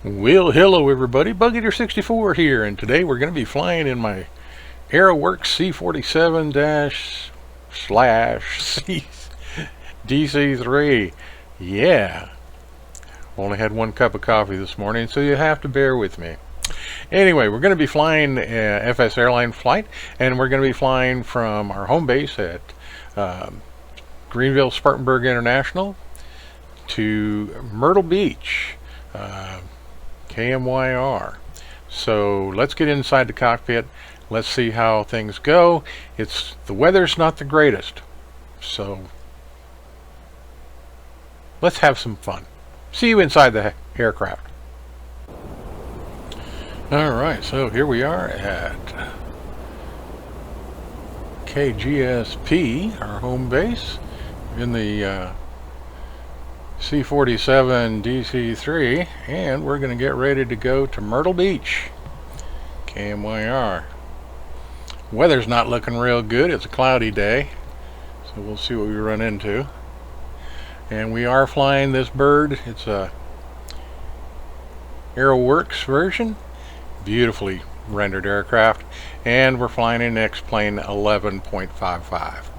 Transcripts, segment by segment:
Well, hello everybody, BugEater64 here, and today we're going to be flying in my AeroWorx C47-/C DC-3. Yeah, only had one cup of coffee this morning, so you have to bear with me. Anyway, we're going to be flying FSAirline flight, and we're going to be flying from our home base at Greenville Spartanburg International to Myrtle Beach, KMYR. So let's get inside the cockpit. Let's see how things go. The weather's not the greatest, so let's have some fun. See you inside the aircraft. Alright, so here we are at KGSP, our home base, in the C47 DC-3, and we're going to get ready to go to Myrtle Beach, KMYR. Weather's not looking real good. It's a cloudy day, so we'll see what we run into. And we are flying this bird. It's a AeroWorx version, beautifully rendered aircraft, and we're flying in X-Plane 11.55.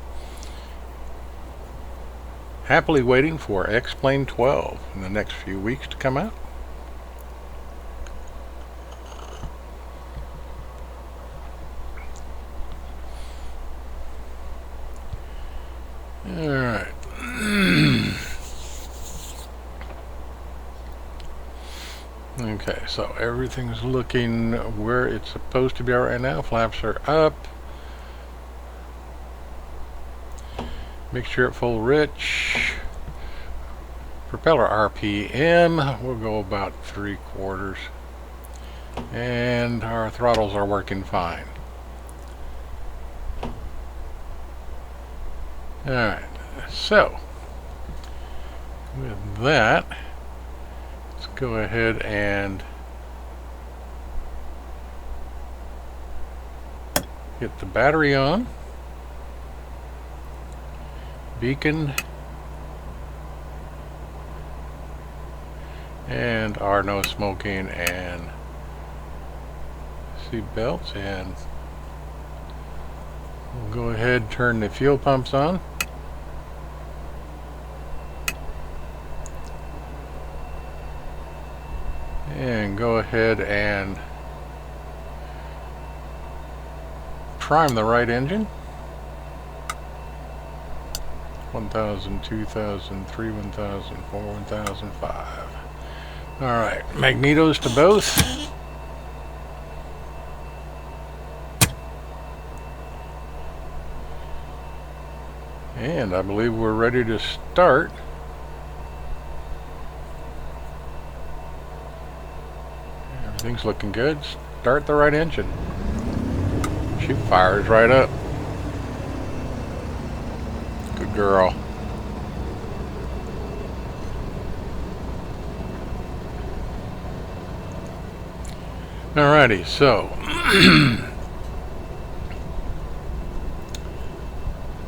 Happily waiting for X-Plane 12 in the next few weeks to come out. Alright. Okay, so everything's looking where it's supposed to be right now. Flaps are up. Mixture at full rich. Propeller RPM, we'll go about 3/4. And our throttles are working fine. Alright, so with that, let's go ahead and get the battery on. Beacon and our no smoking and seat belts, and we'll go ahead and turn the fuel pumps on. And go ahead and prime the right engine. 1000, 2003, 1004, 1005. Alright, magnetos to both. And I believe we're ready to start. Everything's looking good. Start the right engine. She fires right up. Good girl. Alrighty, so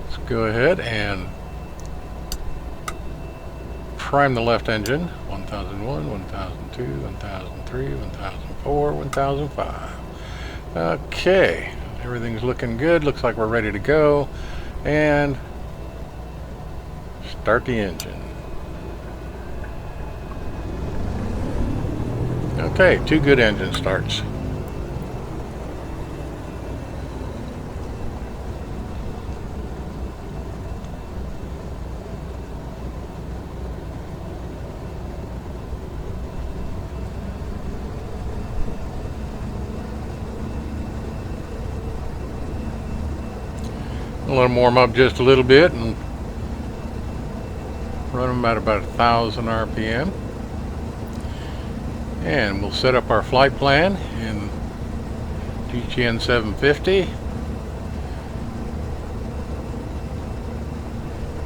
let's go ahead and prime the left engine. 1001, 1002, 1003, 1004, 1005. Okay, everything's looking good. Looks like we're ready to go. And start the engine. Okay, 2 good engine starts. I'll let them warm up just a little bit and run them at about 1000 RPM. And we'll set up our flight plan in GTN 750.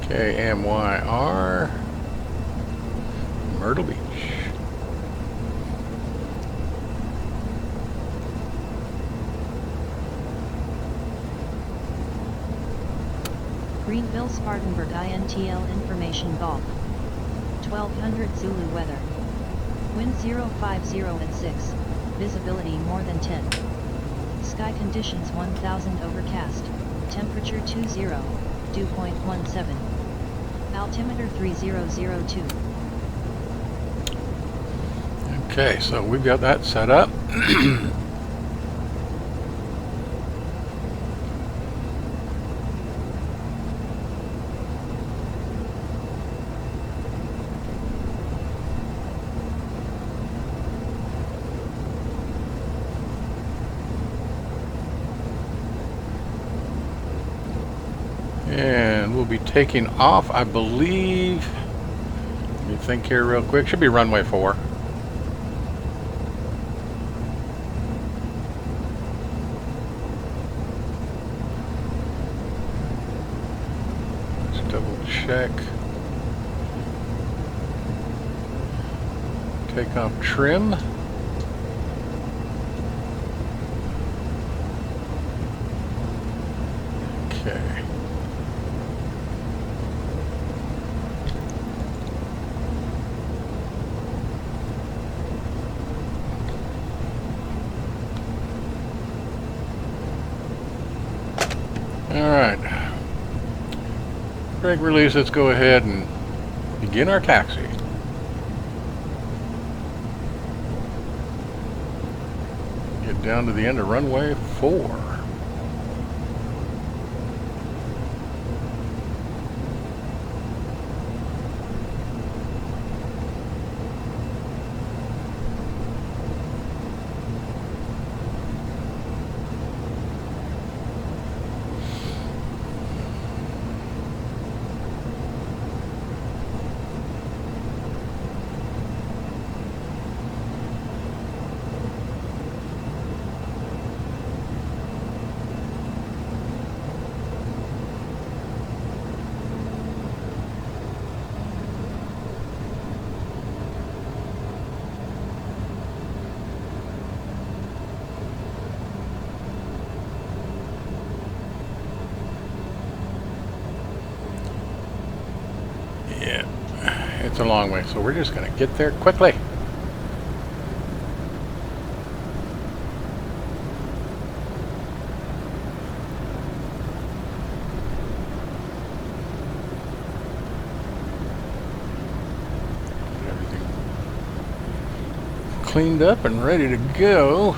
KMYR, Myrtle Beach. Greenville Spartanburg INTL information Golf 1200 Zulu weather. Wind 050 and 6, visibility more than 10. Sky conditions 1000 overcast, temperature 20, dew point 17. Altimeter 3002. Okay, so we've got that set up. And we'll be taking off, I believe. Let me think here real quick. Should be runway 4. Let's double check. Take off trim. Okay. Alright, brake release, let's go ahead and begin our taxi. Get down to the end of runway 4. Yeah, it's a long way, so we're just going to get there quickly. Everything cleaned up and ready to go.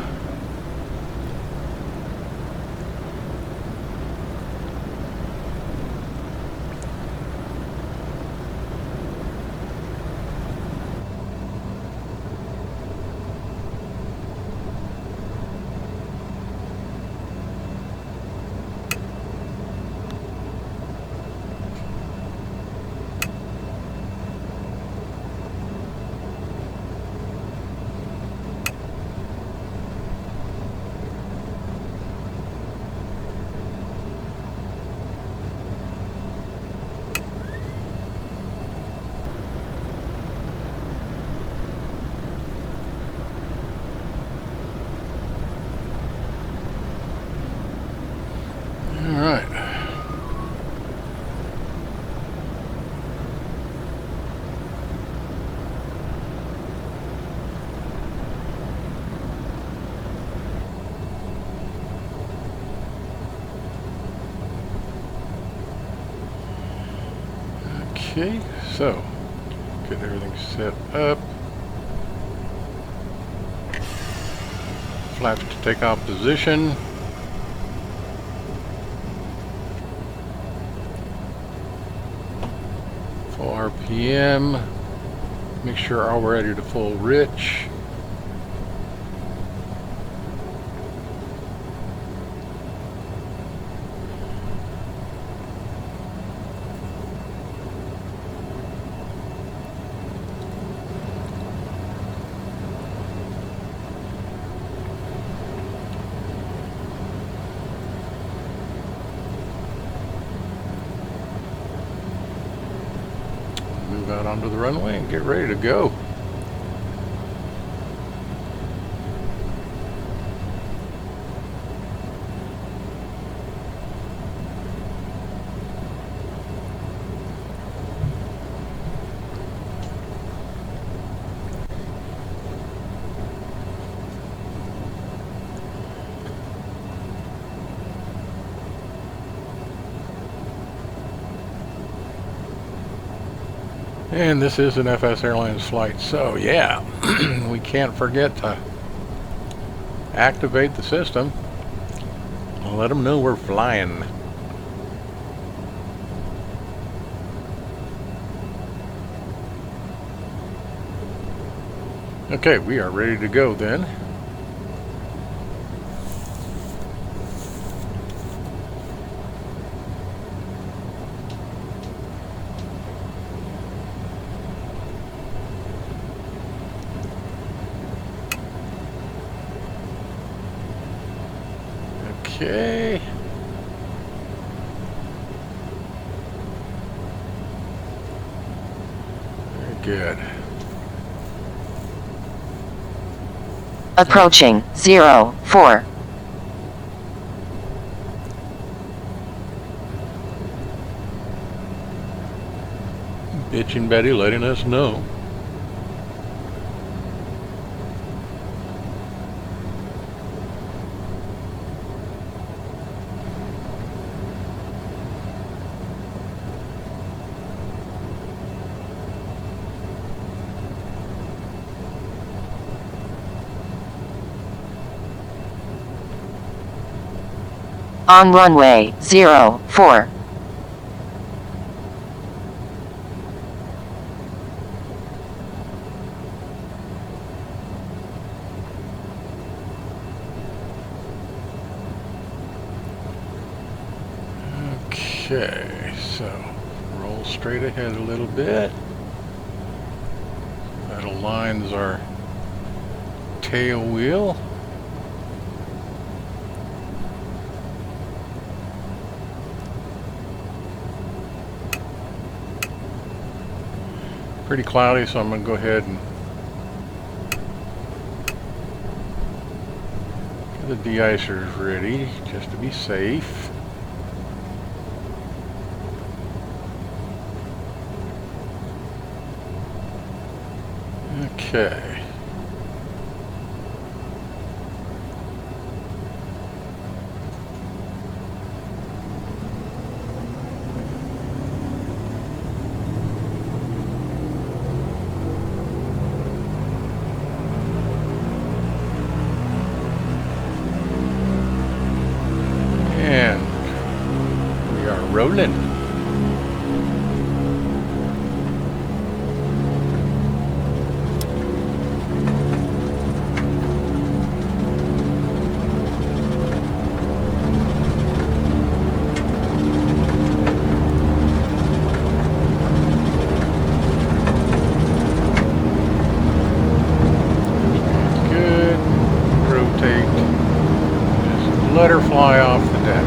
Alright. Okay, so get everything set up. Flaps to take off position. Full RPM. Make sure all ready to full rich. Move out onto the runway and get ready to go. And this is an FSAirline flight, so yeah, we can't forget to activate the system. Let them know we're flying. Okay, we are ready to go then. Okay. Very good. Approaching 04. Bitchin' Betty letting us know. On runway 04. Okay, so roll straight ahead a little bit. That aligns our tail wheel. Pretty cloudy, so I'm going to go ahead and get the de-icers ready just to be safe. Okay. And we are rolling. Good. Rotate. Just let her fly off the deck.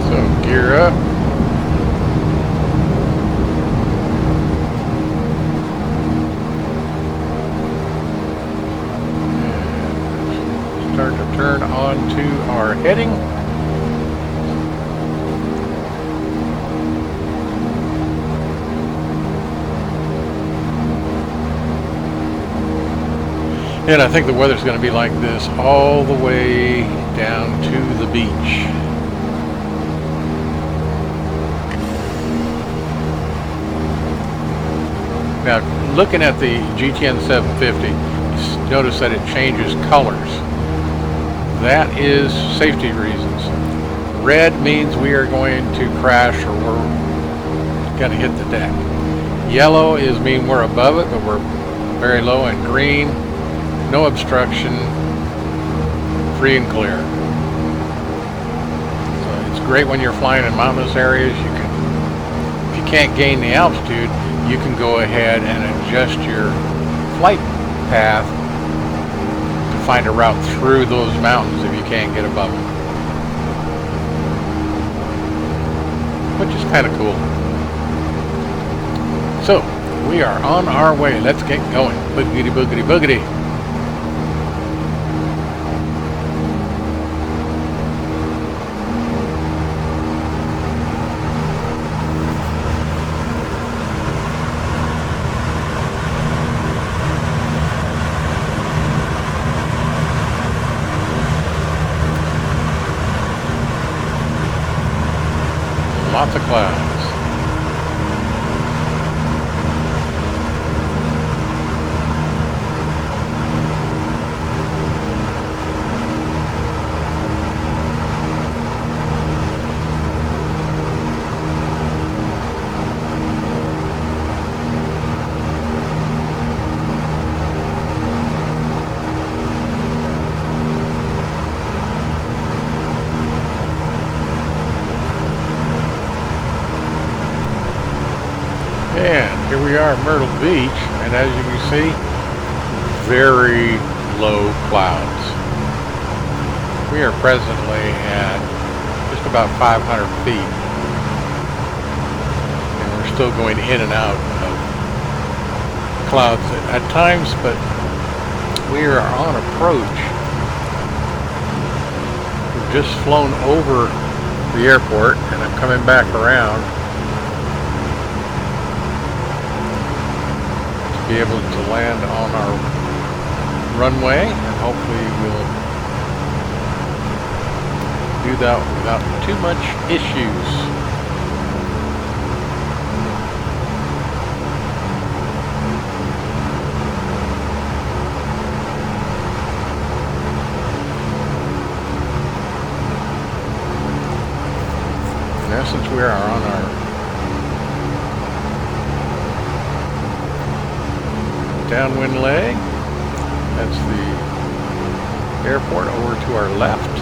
So gear up. And start to turn on to our heading. And I think the weather's going to be like this all the way down to the beach. Now, looking at the GTN 750, you notice that it changes colors. That is safety reasons. Red means we are going to crash or we're going to hit the deck. Yellow is mean we're above it, but we're very low, and green, no obstruction, free and clear. So it's great when you're flying in mountainous areas. You can, if you can't gain the altitude, you can go ahead and adjust your flight path to find a route through those mountains if you can't get above them. Which is kind of cool. So, we are on our way. Let's get going. Boogity, boogity, boogity. lots of clouds. And here we are at Myrtle Beach, and as you can see, very low clouds. We are presently at just about 500 feet, and we're still going in and out of clouds at times, but we are on approach. We've just flown over the airport, and I'm coming back around be able to land on our runway, and hopefully we'll do that without too much issues. Now since we are on our downwind leg, that's the airport over to our left.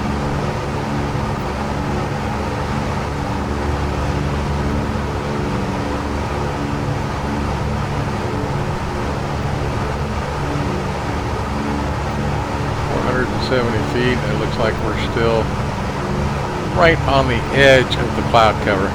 Feet, and it looks like we're still right on the edge of the cloud cover.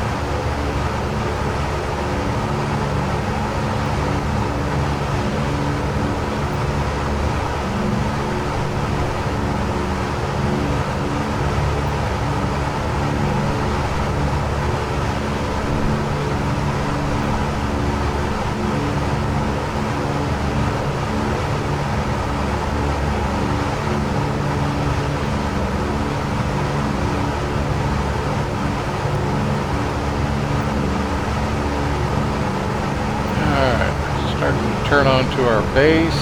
Turn on to our base.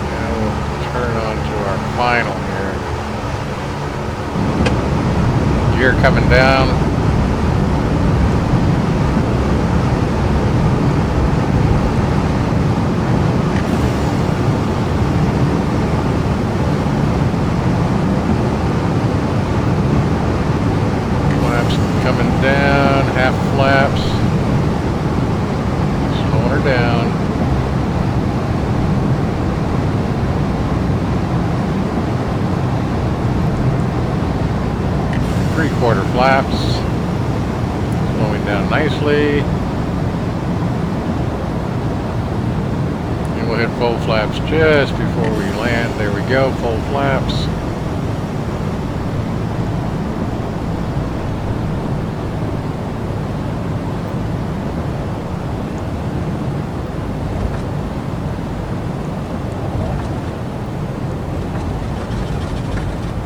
Now we'll turn on to our final here. Gear coming down. Flaps coming down, half flaps. Slowing her down. Three-quarter flaps, slowing down nicely, and we'll hit full flaps just before we land. There we go, full flaps.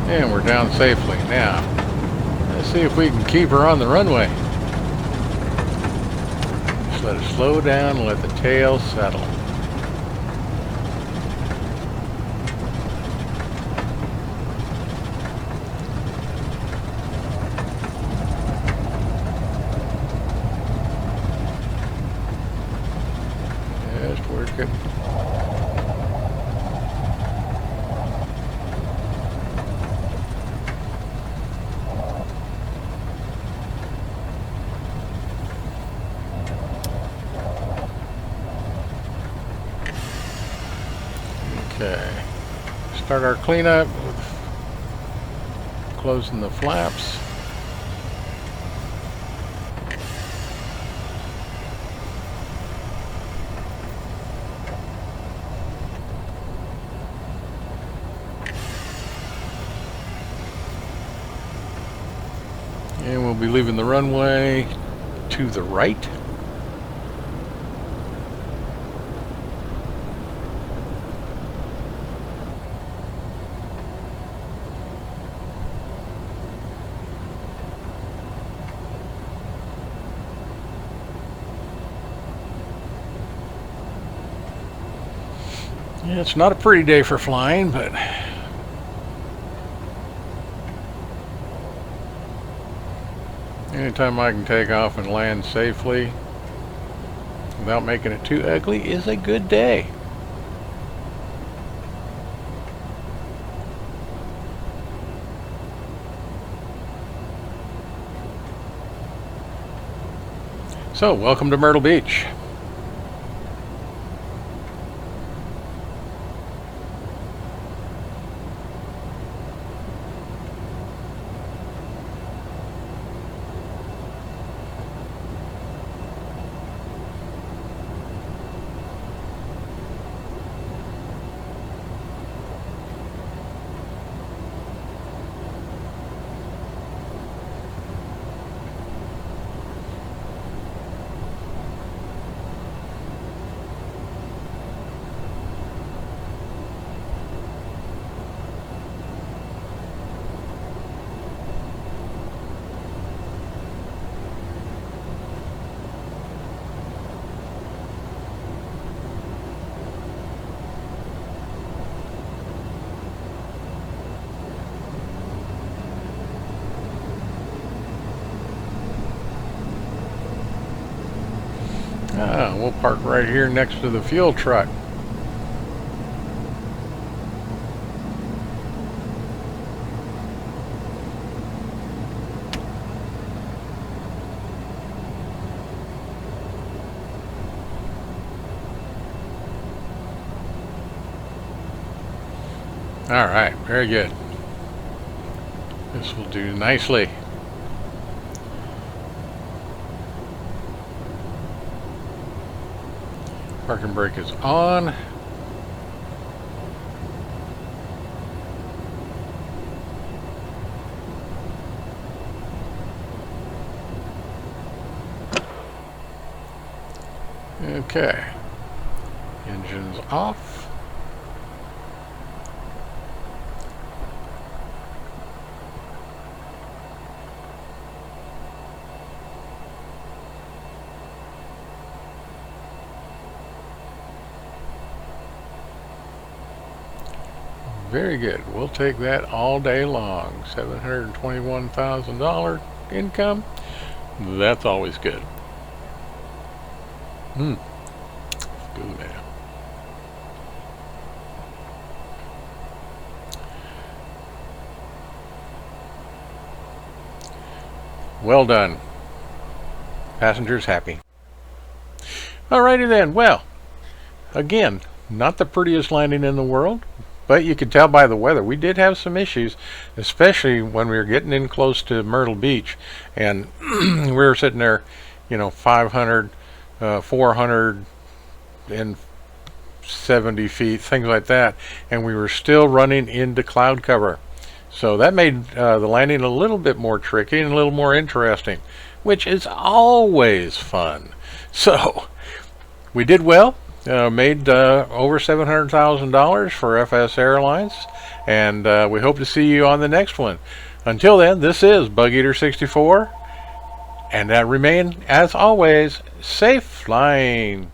And we're down safely now. Let's see if we can keep her on the runway. Just let it slow down and let the tail settle. Just work it. Okay, start our cleanup with closing the flaps. And we'll be leaving the runway to the right. Yeah, it's not a pretty day for flying, but anytime I can take off and land safely without making it too ugly is a good day. So, welcome to Myrtle Beach. We'll park right here next to the fuel truck. All right, very good. This will do nicely. Parking brake is on. Okay. Engine's off. Very good. We'll take that all day long. $721,000 income. That's always good. Good man. Well done. Passengers happy. Alrighty then. Well, again, not the prettiest landing in the world. But you could tell by the weather, we did have some issues, especially when we were getting in close to Myrtle Beach, and we were sitting there, 500, 470 feet, things like that, and we were still running into cloud cover. So that made the landing a little bit more tricky and a little more interesting, which is always fun. So we did well. Made over $700,000 for FSAirlines, and we hope to see you on the next one. Until then, this is Bug Eater 64, and remain, as always, safe flying.